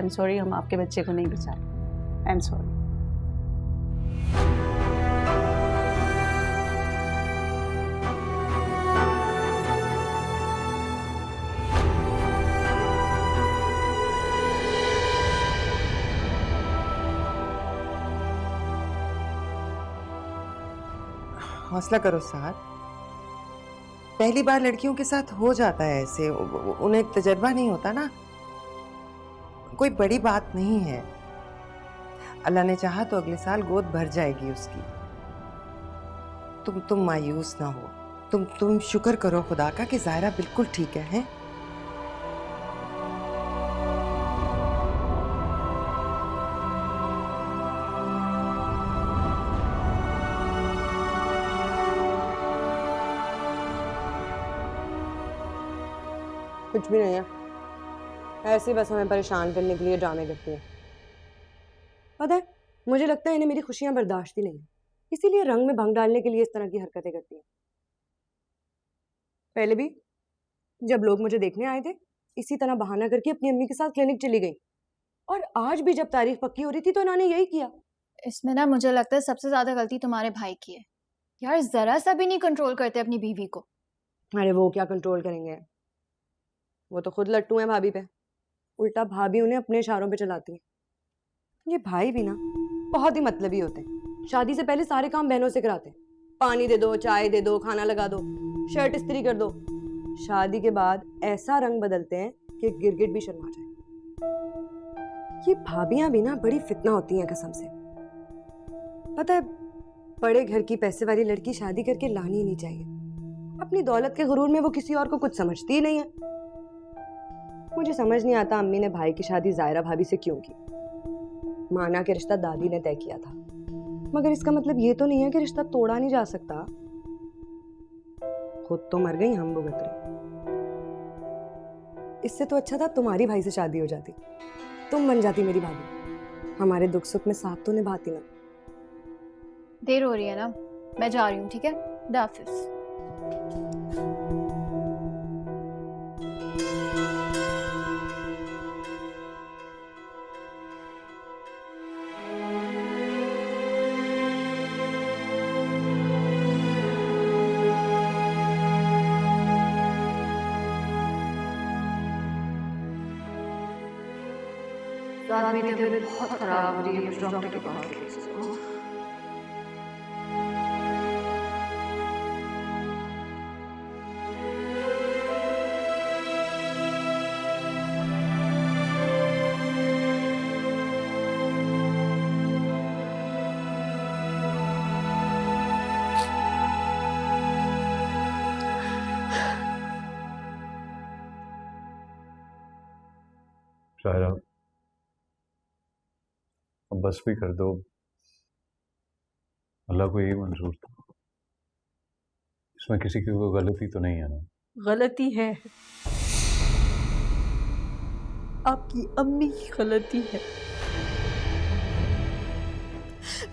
Am sorry, हम आपके बच्चे को नहीं बचा पाए। I am sorry. हौसला करो साहब, पहली बार लड़कियों के साथ हो जाता है ऐसे, उन्हें तजर्बा नहीं होता ना, कोई बड़ी बात नहीं है। अल्लाह ने चाहा तो अगले साल गोद भर जाएगी उसकी। तुम मायूस ना हो, तुम शुक्र करो खुदा का कि ज़ायरा बिल्कुल ठीक है, हैं? कुछ भी नहीं है, ऐसे बस हमें परेशान करने के लिए ड्रामे करती है। पता है, मुझे लगता है इन्हें मेरी खुशियां बर्दाश्त ही नहीं है, इसीलिए रंग में भंग डालने के लिए इस तरह की हरकतें करती है। पहले भी जब लोग मुझे देखने आए थे, इसी तरह बहाना करके अपनी अम्मी के साथ क्लिनिक चली गई, और आज भी जब तारीख पक्की हो रही थी तो इन्होंने यही किया। इसमें ना मुझे लगता है सबसे ज्यादा गलती तुम्हारे भाई की है यार, जरा सा भी नहीं कंट्रोल करते अपनी बीवी को। अरे वो क्या कंट्रोल करेंगे, वो तो खुद लट्टू हैं भाभी पे, उल्टा भाभी उन्हें अपने इशारों पे चलाती है। ये भाई भी ना बहुत ही मतलबी होते हैं, शादी से पहले सारे काम बहनों से कराते हैं, पानी दे दो, चाय दे दो, खाना लगा दो, शर्ट इस्त्री कर दो। शादी के बाद ऐसा रंग बदलते हैं कि गिरगिट भी शर्मा जाए। ये भाभियां भी ना बड़ी फितना होती हैं कसम से। पता है, बड़े घर की पैसे वाली लड़की शादी करके लानी ही नहीं चाहिए, अपनी दौलत के गुरूर में वो किसी और को कुछ समझती ही नहीं है। मुझे समझ नहीं आता अम्मी ने भाई की शादी ज़ायरा भाभी से क्यों की। माना कि रिश्ता दादी ने तय किया था, मगर इसका मतलब ये तो नहीं है कि रिश्ता तोड़ा नहीं जा सकता। खुद तो मर गई, हम भुगत रहे। इससे तो अच्छा था तुम्हारी भाई से शादी हो जाती, तुम बन जाती मेरी भाभी, हमारे दुख सुख में साथ तो निभाती ना। देर हो रही है ना, मैं जा रही हूँ, ठीक है? दाफिज। रात मेरी तबीयत बहुत खराब हो रही है, मुझे डॉक्टर के पास लेके चलो। ज़ायरा, अब बस भी कर दो, अल्लाह को यही मंजूर था, इसमें किसी की कोई गलती तो नहीं है ना? गलती है, आपकी अम्मी की गलती है।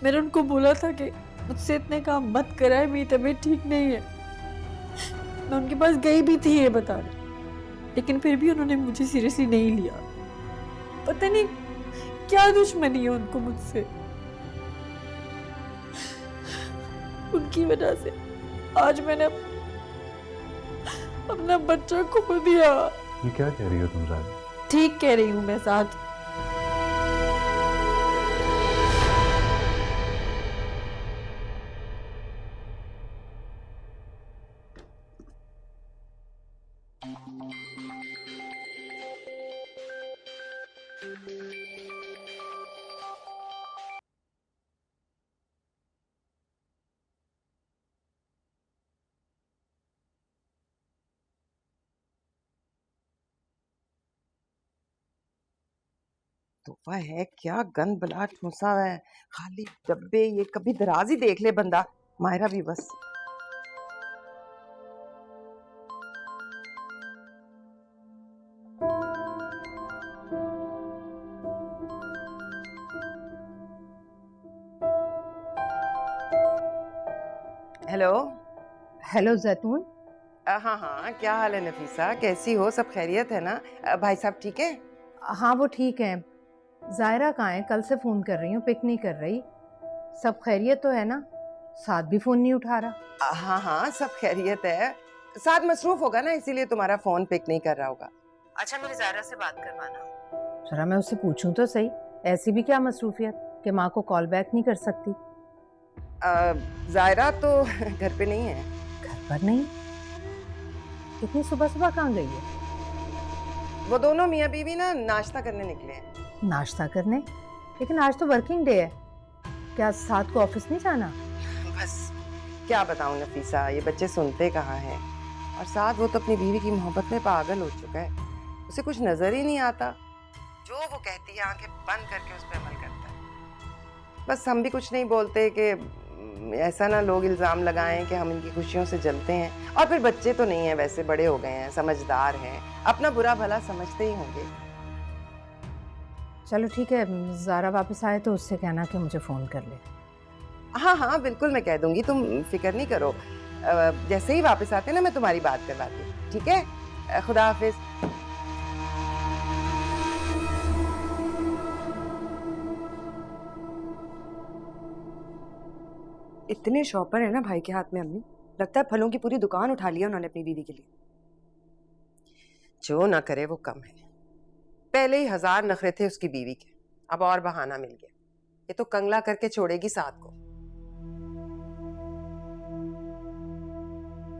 मैंने उनको बोला था कि मुझसे इतने काम मत कराए, मेरी तबीयत ठीक नहीं है। मैं उनके पास गई भी थी ये बताने, लेकिन फिर भी उन्होंने मुझे सीरियसली नहीं लिया। पता नहीं क्या दुश्मनी है उनको मुझसे। उनकी वजह से आज मैंने अपना बच्चा खो दिया। ये क्या कह रही हो तुम ज़ायरा? ठीक कह रही हूँ मैं साथ। तोहफा है क्या, गंद बला ठूसा है, खाली डब्बे, ये कभी दराज ही देख ले बंदा। मायरा भी बस। हेलो। हेलो जैतून। हाँ हाँ, क्या हाल है नफीसा, कैसी हो, सब खैरियत है ना? भाई साहब ठीक है? हाँ वो ठीक है, जायरा कहाँ है? कल से फ़ोन कर रही हूँ, पिक नहीं कर रही। सब खैरियत तो है ना? साथ भी फ़ोन नहीं उठा रहा। हाँ हाँ, सब खैरियत है। साथ मसरूफ होगा ना, इसीलिए तुम्हारा फोन पिक नहीं कर रहा होगा। अच्छा, मेरी जायरा से बात करवाना। जरा मैं उससे पूछूं तो सही, ऐसी भी क्या मसरूफियत कि माँ को कॉल बैक नहीं कर सकती? जायरा तो घर पे नहीं है। घर पर नहीं? इतनी सुबह सुबह कहाँ गई है? वो दोनों मियाँ बीवी ना नाश्ता करने निकले हैं। नाश्ता करने? लेकिन आज तो वर्किंग डे है, क्या साथ को ऑफिस नहीं जाना? बस क्या बताऊं नफीसा, ये बच्चे सुनते कहाँ हैं। और साथ वो तो अपनी बीवी की मोहब्बत में पागल हो चुका है, उसे कुछ नजर ही नहीं आता। जो वो कहती है आंखें बंद करके उस पर अमल करता है। बस हम भी कुछ नहीं बोलते कि ऐसा ना लोग इल्ज़ाम लगाएं कि हम इनकी खुशियों से जलते हैं। और फिर बच्चे तो नहीं हैं, वैसे बड़े हो गए हैं, समझदार हैं, अपना बुरा भला समझते ही होंगे। चलो ठीक है, ज़ारा वापस आए तो उससे कहना कि मुझे फ़ोन कर ले। हाँ हाँ बिल्कुल, मैं कह दूंगी, तुम फिक्र नहीं करो। जैसे ही वापस आते ना मैं तुम्हारी बात करवाती हूँ, ठीक है? खुदा हाफिज। इतने शॉपर है ना भाई के हाथ में अम्मी, लगता है फलों की पूरी दुकान उठा लिया उन्होंने अपनी बीवी के लिए। जो ना करे वो कम है। पहले ही 1000 नखरे थे उसकी बीवी के, अब और बहाना मिल गया। ये तो कंगला करके छोड़ेगी साथ को।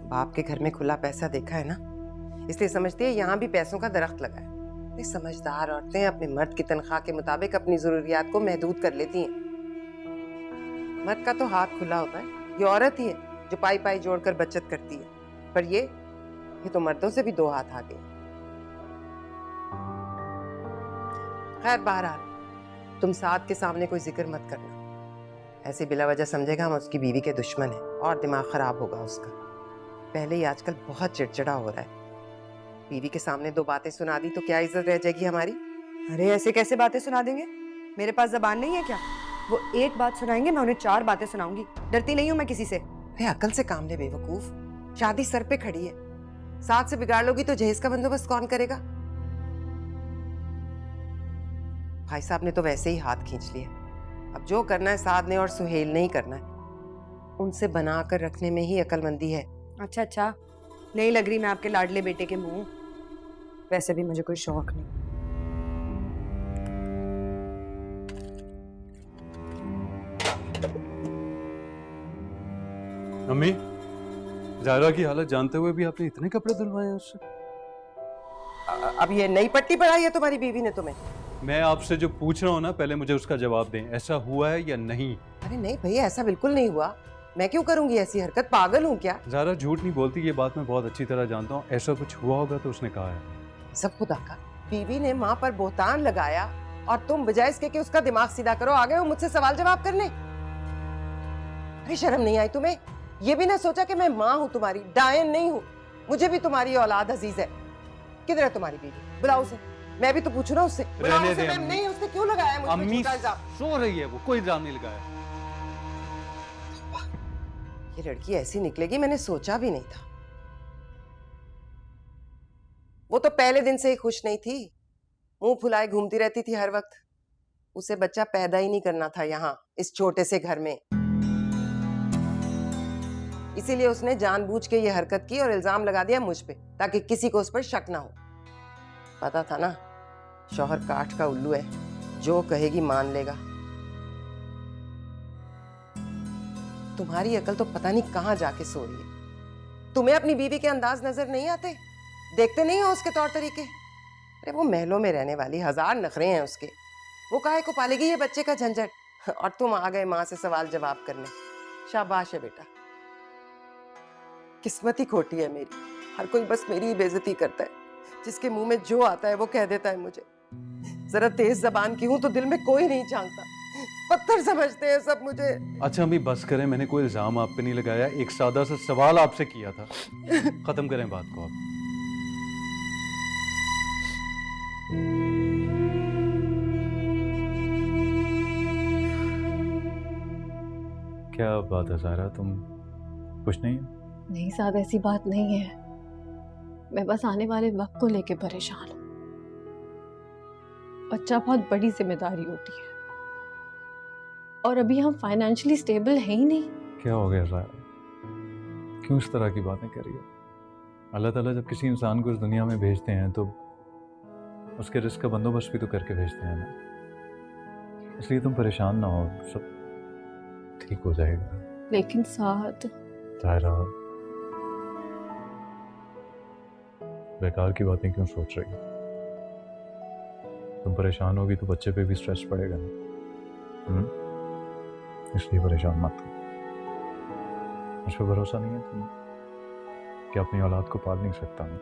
बाप के घर में खुला पैसा देखा है ना, इसलिए समझती है यहाँ भी पैसों का दरख्त लगा है। ये समझदार औरतें अपने मर्द की तनख्वाह के मुताबिक अपनी जरूरियात को महदूद कर लेती हैं। मर्द का तो हाथ खुला होता है, ये औरत ही है जो पाई पाई जोड़कर बचत करती है। पर ये तो मर्दों से भी 2 हाथ आगे। खैर बहरहाल, तुम साथ के सामने कोई जिक्र मत करना, ऐसे बिला वजह समझेगा हम उसकी बीवी के दुश्मन हैं और दिमाग खराब होगा उसका। पहले ही आजकल बहुत चिड़चिड़ा हो रहा है। बीवी के सामने 2 बातें सुना दी तो क्या इज्जत रह जाएगी हमारी? अरे ऐसे कैसे बातें सुना देंगे? मेरे पास जबान नहीं है क्या? वो एक बात सुनाएंगे, मैं उन्हें 4 बातें सुनाऊंगी। डरती नहीं हूं मैं किसी से। अरे अकल से काम ले बेवकूफ, शादी सर पे खड़ी है, साथ से बिगाड़ लोगी तो जहेज का बंदोबस्त कौन करेगा? भाई साहब ने तो वैसे ही हाथ खींच लिए, अब जो करना है साद ने और सुहेल ने ही करना है। उनसे बना कर रखने में ही अकलमंदी है। अच्छा अच्छा, नहीं लग रही मैं आपके लाडले बेटे के मुंह। वैसे भी मुझे कोई शौक नहीं। अम्मी, जायरा की हालत जानते हुए भी आपने इतने कपड़े धुलवाए हैं उससे? अब ये नई पट्टी पढ़ाई है तुम्हारी बीवी ने तुम्हें? मैं आपसे जो पूछ रहा हूँ ना, पहले मुझे उसका जवाब दें, ऐसा हुआ है या नहीं? अरे नहीं भैया, ऐसा बिल्कुल नहीं हुआ। मैं क्यों करूंगी ऐसी हरकत, पागल हूँ क्या? जायरा झूठ नहीं बोलती, ये बात मैं बहुत अच्छी तरह जानता हूँ। ऐसा कुछ हुआ होगा तो उसने कहा है। सब खुदा का, बीवी ने माँ पर बोहतान लगाया और तुम बजाय इसके कि उसका दिमाग सीधा करो आ गए हो मुझसे सवाल जवाब करने। अरे शर्म नहीं आई तुम्हें? ये भी ना सोचा कि मैं माँ हूँ तुम्हारी, डायन नहीं हूँ। मुझे भी तुम्हारी औलाद अजीज है। किधर है तुम्हारी बीवी? बुलाओ उसे, मैं भी तो पूछू ना उससे। रहने दे मैं नहीं, उसने क्यों लगाया मुझ पे अम्मी, झूठा इल्जाम? सो रही है वो, कोई इल्जाम नहीं लगाया। ये लड़की ऐसी निकलेगी मैंने सोचा भी नहीं था। वो तो पहले दिन से ही खुश नहीं थी, मुंह फुलाए घूमती रहती थी हर वक्त। उसे बच्चा पैदा ही नहीं करना था यहाँ इस छोटे से घर में, इसीलिए उसने जानबूझ के ये हरकत की और इल्जाम लगा दिया मुझ पे, ताकि किसी को उस पर शक ना हो। पता था ना शौहर काठ का उल्लू है, जो कहेगी मान लेगा। तुम्हारी अकल तो पता नहीं कहाँ जाके सो रही है। तुम्हें अपनी बीवी के अंदाज नजर नहीं आते? देखते नहीं हो उसके तौर तरीके? अरे वो महलों में रहने वाली, 1000 नखरे हैं उसके, वो काहे को पालेगी ये बच्चे का झंझट? और तुम आ गए माँ से सवाल जवाब करने। शाबाश है बेटा, किस्मत ही खोटी है मेरी। हर कोई बस मेरी ही बेइज्जती करता है, जिसके मुंह में जो आता है वो कह देता है मुझे। जरा तेज जबान की हूं तो दिल में कोई नहीं झांकता, पत्थर समझते हैं सब मुझे। अच्छा अम्मी बस करें, मैंने कोई इल्जाम आप पे नहीं लगाया, एक सादा सा सवाल आपसे किया था। खत्म करें बात को आप। क्या बात है जायरा, तुम कुछ नहीं? नहीं साहब, ऐसी बात नहीं है, मैं बस आने वाले वक्त को लेके परेशान हूँ। बच्चा बहुत बड़ी जिम्मेदारी होती है, और अभी हम फाइनेंशियली स्टेबल है ही नहीं। क्या हो गया साहब, क्यों इस तरह की बातें करी है? अल्लाह ताला जब किसी इंसान को इस दुनिया में भेजते हैं तो उसके रिस्क का बंदोबस्त भी तो करके भेजते हैं ना। इसलिए तुम परेशान ना हो, सब ठीक हो जाएगा। लेकिन साथ तायरा, बेकार की बातें क्यों सोच रही हो? तुम परेशान होगी तो बच्चे पे भी स्ट्रेस पड़ेगा ना। इसलिए परेशान मत हो। मुझ पर भरोसा नहीं है तुम्हें कि अपनी औलाद को पाल नहीं सकता मैं?